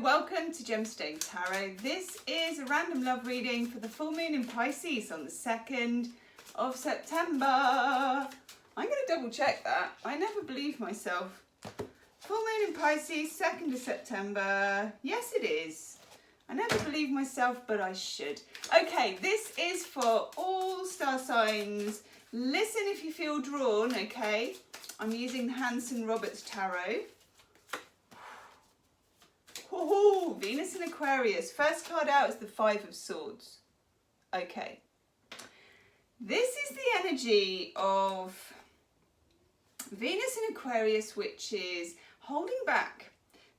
welcome to Gemstone Tarot. This is a random love reading for the full moon in Pisces on the 2nd of September. I'm going to double check that. I never believe myself. Full moon in Pisces, 2nd of September. Yes, it is. I never believe myself, but I should. Okay, this is for all star signs. Listen if you feel drawn, okay? I'm using Hanson Roberts Tarot. Oh, Venus in Aquarius. First card out is the Five of Swords. Okay. This is the energy of Venus in Aquarius, which is holding back.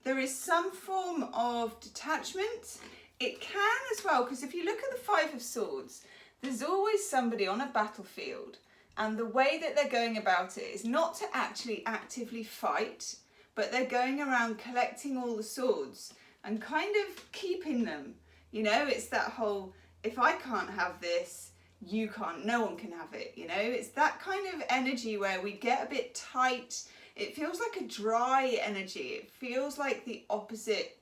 There is some form of detachment. It can as well, because if you look at the Five of Swords, there's always somebody on a battlefield. And the way that they're going about it is not to actually actively fight, but they're going around collecting all the swords and kind of keeping them. You know, it's that whole, if I can't have this, you can't, no one can have it, you know? It's that kind of energy where we get a bit tight. It feels like a dry energy. It feels like the opposite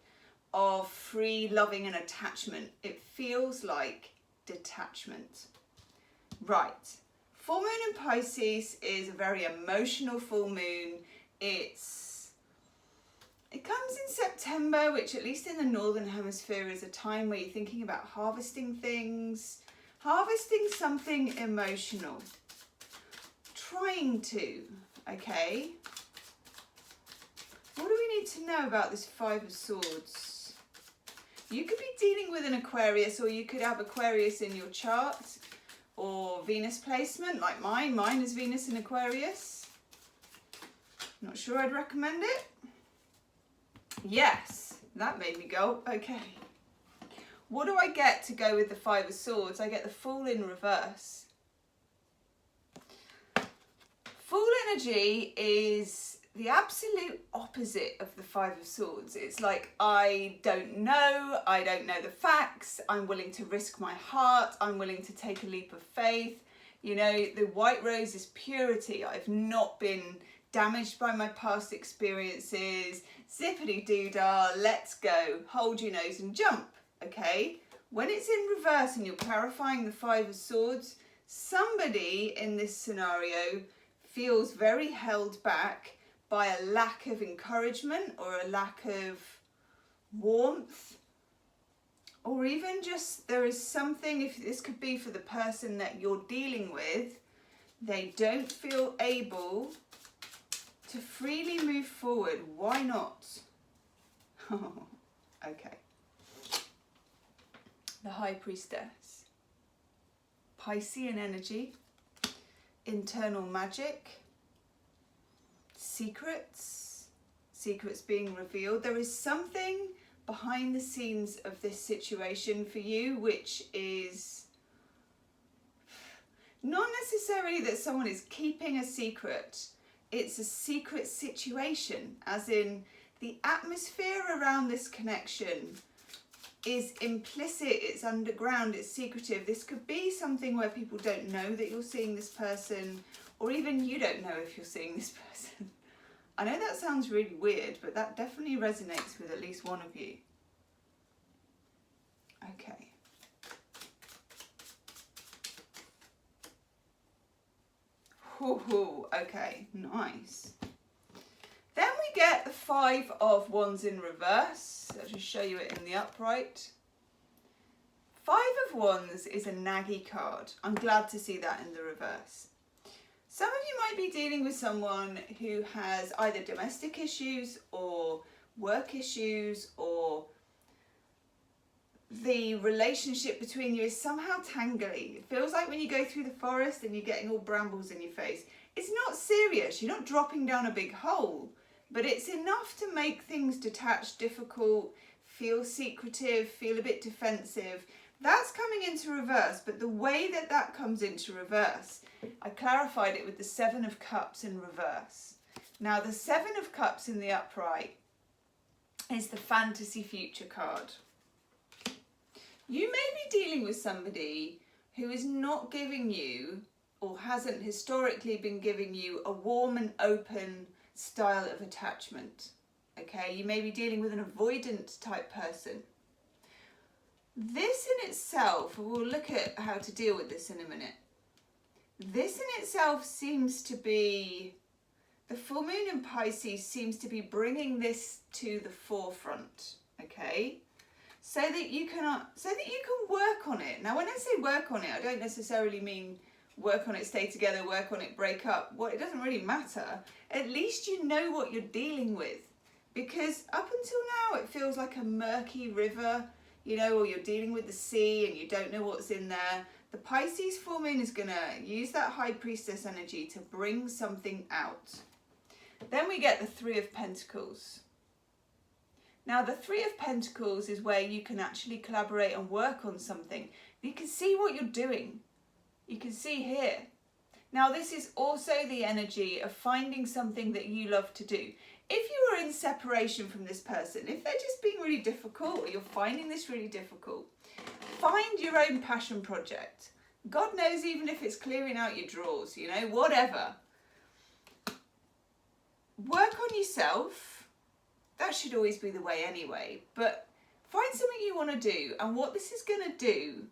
of free, loving and attachment. It feels like detachment. Right. Full moon in Pisces is a very emotional full moon. It comes in September, which at least in the Northern Hemisphere is a time where you're thinking about harvesting things, harvesting something emotional, trying to, okay? What do we need to know about this Five of Swords? You could be dealing with an Aquarius, or you could have Aquarius in your chart, or Venus placement like mine. Mine is Venus in Aquarius. Not sure I'd recommend it. Yes, that made me go, okay. What do I get to go with the Five of Swords? I get the Fool in reverse. Fool energy is the absolute opposite of the Five of Swords. It's like, I don't know the facts, I'm willing to risk my heart, I'm willing to take a leap of faith. You know, the White Rose is purity. I've not been damaged by my past experiences. Zippity-doo-dah, let's go. Hold your nose and jump, okay? When it's in reverse and you're clarifying the Five of Swords, somebody in this scenario feels very held back by a lack of encouragement or a lack of warmth, or even just there is something, if this could be for the person that you're dealing with, they don't feel able to freely move forward. Why not? Oh, okay. The High Priestess. Piscean energy. Internal magic. Secrets. Secrets being revealed. There is something behind the scenes of this situation for you, which is not necessarily that someone is keeping a secret. It's a secret situation, as in the atmosphere around this connection is implicit, it's underground, it's secretive. This could be something where people don't know that you're seeing this person, or even you don't know if you're seeing this person. I know that sounds really weird, but that definitely resonates with at least one of you. Okay. Ooh, okay, nice. Then we get the Five of Wands in reverse. I'll just show you it in the upright. Five of Wands is a naggy card. I'm glad to see that in the reverse. Some of you might be dealing with someone who has either domestic issues or work issues, or the relationship between you is somehow tangly. It feels like when you go through the forest and you're getting all brambles in your face. It's not serious, you're not dropping down a big hole, but it's enough to make things detached, difficult, feel secretive, feel a bit defensive. That's coming into reverse, but the way that that comes into reverse, I clarified it with the Seven of Cups in reverse. Now the Seven of Cups in the upright is the fantasy future card. You may be dealing with somebody who is not giving you, or hasn't historically been giving you, a warm and open style of attachment. Okay, you may be dealing with an avoidant type person. This in itself, we'll look at how to deal with this in a minute. This in itself seems to be, the full moon in Pisces seems to be bringing this to the forefront, okay? So that you can work on it. Now, when I say work on it, I don't necessarily mean work on it, stay together, work on it, break up. Well, it doesn't really matter. At least you know what you're dealing with. Because up until now, it feels like a murky river, you know, or you're dealing with the sea and you don't know what's in there. The Pisces full moon is going to use that High Priestess energy to bring something out. Then we get the Three of Pentacles. Now, the Three of Pentacles is where you can actually collaborate and work on something. You can see what you're doing. You can see here. Now, this is also the energy of finding something that you love to do. If you are in separation from this person, if they're just being really difficult or you're finding this really difficult, find your own passion project. God knows, even if it's clearing out your drawers, you know, whatever. Work on yourself. That should always be the way anyway. But find something you want to do. And what this is going to do,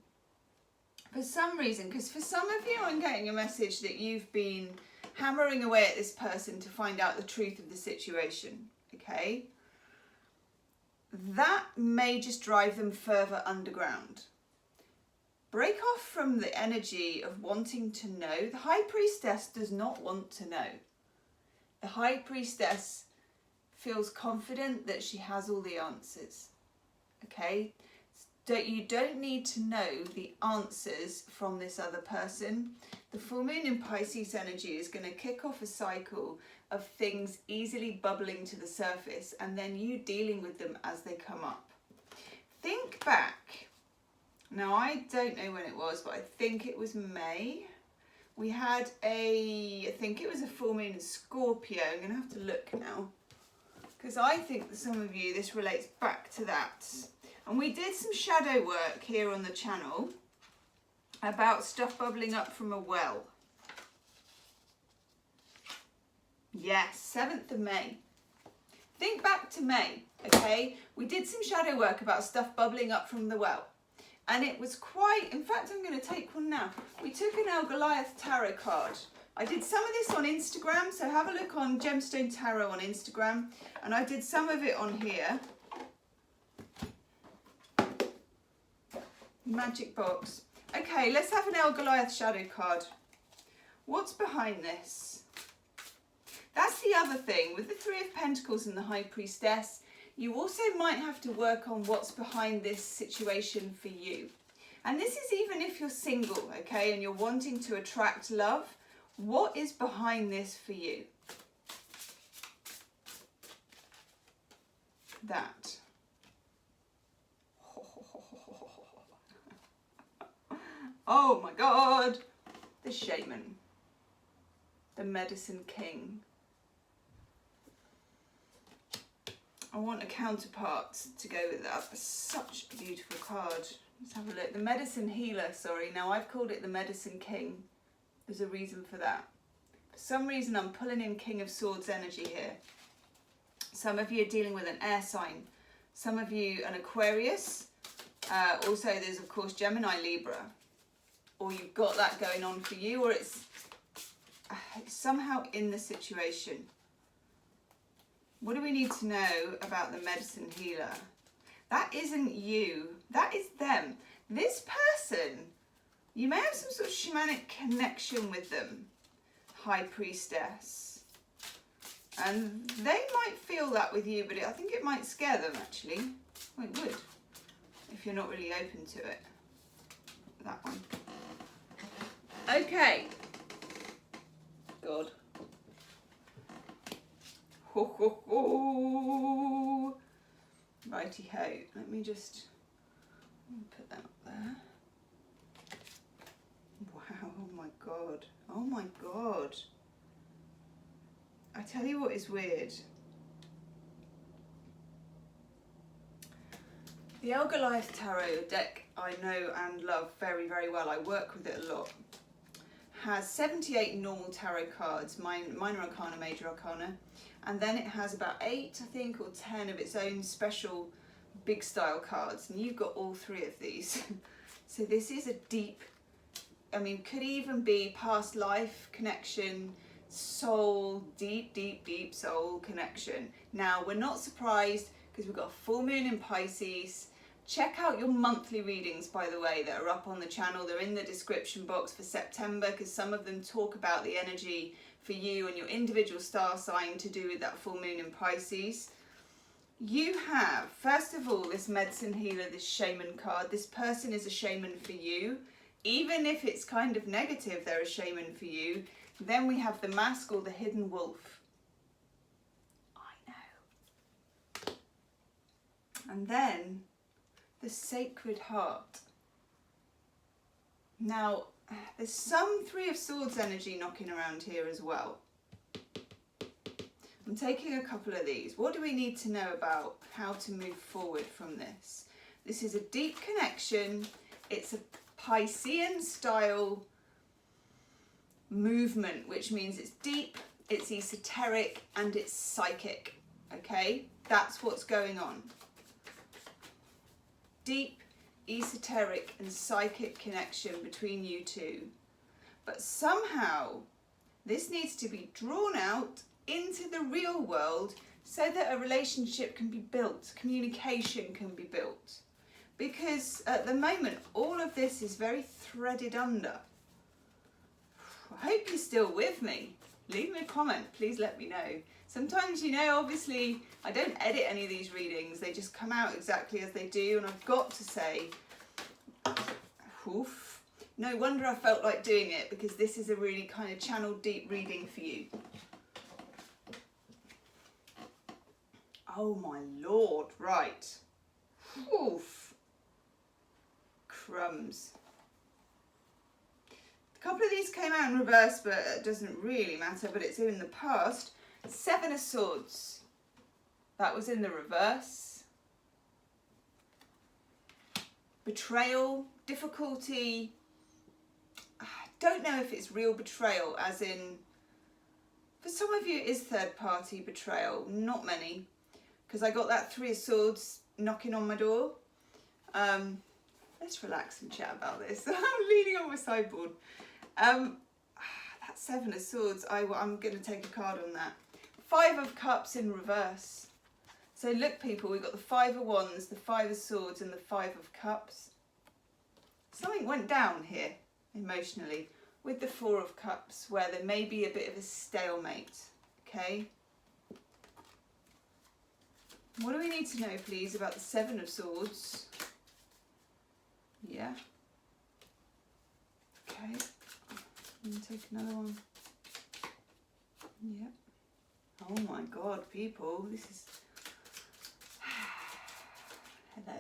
for some reason, because for some of you, I'm getting a message that you've been hammering away at this person to find out the truth of the situation, okay? That may just drive them further underground. Break off from the energy of wanting to know. The High Priestess does not want to know. The High Priestess feels confident that she has all the answers, okay? You don't need to know the answers from this other person. The full moon in Pisces energy is going to kick off a cycle of things easily bubbling to the surface and then you dealing with them as they come up. Think back. Now, I don't know when it was, but I think it was May. We had I think it was a full moon in Scorpio. I'm going to have to look now, because I think that some of you, this relates back to that. And we did some shadow work here on the channel about stuff bubbling up from a well. Yes, 7th of May. Think back to May, okay? We did some shadow work about stuff bubbling up from the well. And it was quite, in fact, I'm going to take one now. We took an El Goliath tarot card. I did some of this on Instagram, so have a look on Gemstone Tarot on Instagram. And I did some of it on here. Magic box. Okay, let's have an El Goliath shadow card. What's behind this? That's the other thing. With the Three of Pentacles and the High Priestess, you also might have to work on what's behind this situation for you. And this is even if you're single, okay, and you're wanting to attract love. What is behind this for you? That. Oh my God. The Shaman. The Medicine King. I want a counterpart to go with that. That's such a beautiful card. Let's have a look. The Medicine Healer, sorry. Now I've called it the Medicine King. There's a reason for that. For some reason I'm pulling in King of Swords energy here. Some of you are dealing with an air sign. Some of you an Aquarius. Also there's of course Gemini, Libra. Or you've got that going on for you, or it's somehow in the situation. What do we need to know about the Medicine Healer? That isn't you. That is them. This person, you may have some sort of shamanic connection with them, High Priestess. And they might feel that with you, but I think it might scare them actually. Well, it would, if you're not really open to it. That one. Okay. God. Ho, ho, ho. Righty ho. Let me just put that up there. Wow, oh my God. Oh my God. I tell you what is weird. The El Goliath Tarot deck I know and love very, very well. I work with it a lot. Has 78 normal tarot cards, minor arcana, major arcana, and then it has about 8, I think, or 10 of its own special big style cards, and you've got all 3 of these. So this is a deep, I mean, could even be past life connection, soul, deep, deep, deep soul connection. Now, we're not surprised because we've got a full moon in Pisces. Check out your monthly readings, by the way, that are up on the channel. They're in the description box for September, because some of them talk about the energy for you and your individual star sign to do with that full moon in Pisces. You have, first of all, this medicine healer, this shaman card. This person is a shaman for you. Even if it's kind of negative, they're a shaman for you. Then we have the mask, or the hidden wolf. I know. And then the sacred heart. Now, there's some 3 of Swords energy knocking around here as well. I'm taking a couple of these. What do we need to know about how to move forward from this? This is a deep connection. It's a Piscean style movement, which means it's deep, it's esoteric, and it's psychic. Okay, that's what's going on. Deep, esoteric, and psychic connection between you two. But somehow this needs to be drawn out into the real world so that a relationship can be built, communication can be built. Because at the moment, all of this is very threaded under. I hope you're still with me. Leave me a comment, please let me know. Sometimes, you know, obviously, I don't edit any of these readings. They just come out exactly as they do. And I've got to say, oof, no wonder I felt like doing it, because this is a really kind of channel deep reading for you. Oh my Lord, right. Oof. Crumbs. A couple of these came out in reverse, but it doesn't really matter, but it's in the past. 7 of Swords. That was in the reverse. Betrayal, difficulty. I don't know if it's real betrayal, as in, for some of you it is third party betrayal, not many. Because I got that 3 of Swords knocking on my door. Let's relax and chat about this. I'm leaning on my sideboard. That 7 of Swords, I'm going to take a card on that. 5 of Cups in reverse. So look, people, we've got the 5 of Wands, the 5 of Swords, and the 5 of Cups. Something went down here, emotionally, with the 4 of Cups, where there may be a bit of a stalemate, okay? What do we need to know, please, about the 7 of Swords? Yeah. Okay. I'm going to take another one. Yep. Oh my God, people, this is... Hello.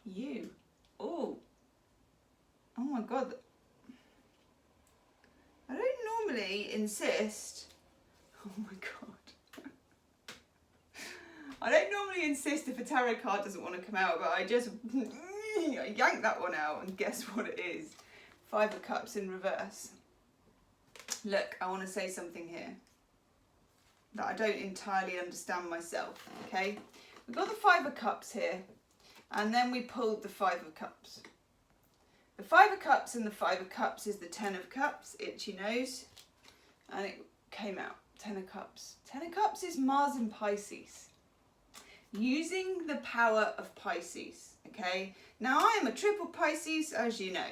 You. Oh. Oh my God. I don't normally insist... Oh my God. I don't normally insist if a tarot card doesn't want to come out, but I just yanked that one out, and guess what it is? 5 of Cups in reverse. Look, I want to say something here that I don't entirely understand myself, okay? We've got the 5 of Cups here, and then we pulled the 5 of Cups. The 5 of Cups and the 5 of Cups is the 10 of Cups, itchy nose, and it came out, 10 of Cups. 10 of Cups is Mars in Pisces. Using the power of Pisces, okay? Now, I am a triple Pisces, as you know.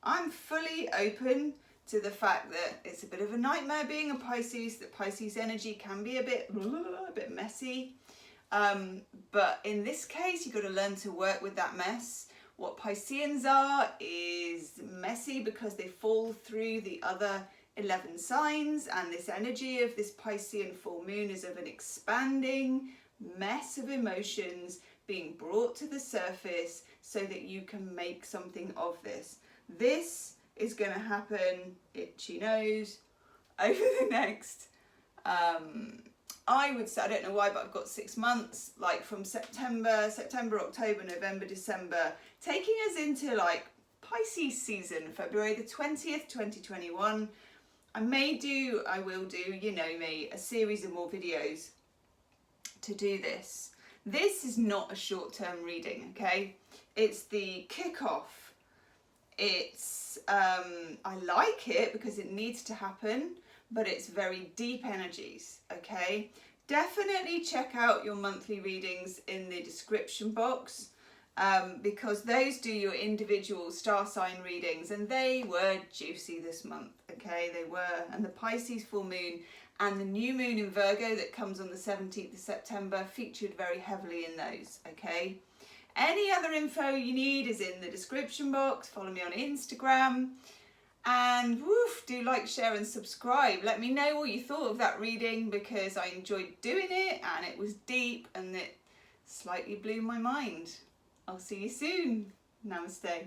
I'm fully open to the fact that it's a bit of a nightmare being a Pisces, that Pisces energy can be a bit messy. But in this case, you've got to learn to work with that mess. What Pisceans are is messy because they fall through the other 11 signs, and this energy of this Piscean full moon is of an expanding mess of emotions being brought to the surface so that you can make something of this. This is going to happen, itchy nose, over the next, I would say, I don't know why, but I've got 6 months, like from September, October, November, December, taking us into like Pisces season, February the 20th, 2021. I will do, you know me, a series of more videos to do this. This is not a short-term reading, okay? It's the kickoff. It's, I like it because it needs to happen, but it's very deep energies, okay? Definitely check out your monthly readings in the description box, because those do your individual star sign readings, and they were juicy this month, okay? They were. And the Pisces full moon and the new moon in Virgo that comes on the 17th of September featured very heavily in those, okay? Any other info you need is in the description box. Follow me on Instagram. And woof, do like, share and subscribe. Let me know what you thought of that reading, because I enjoyed doing it and it was deep and it slightly blew my mind. I'll see you soon. Namaste.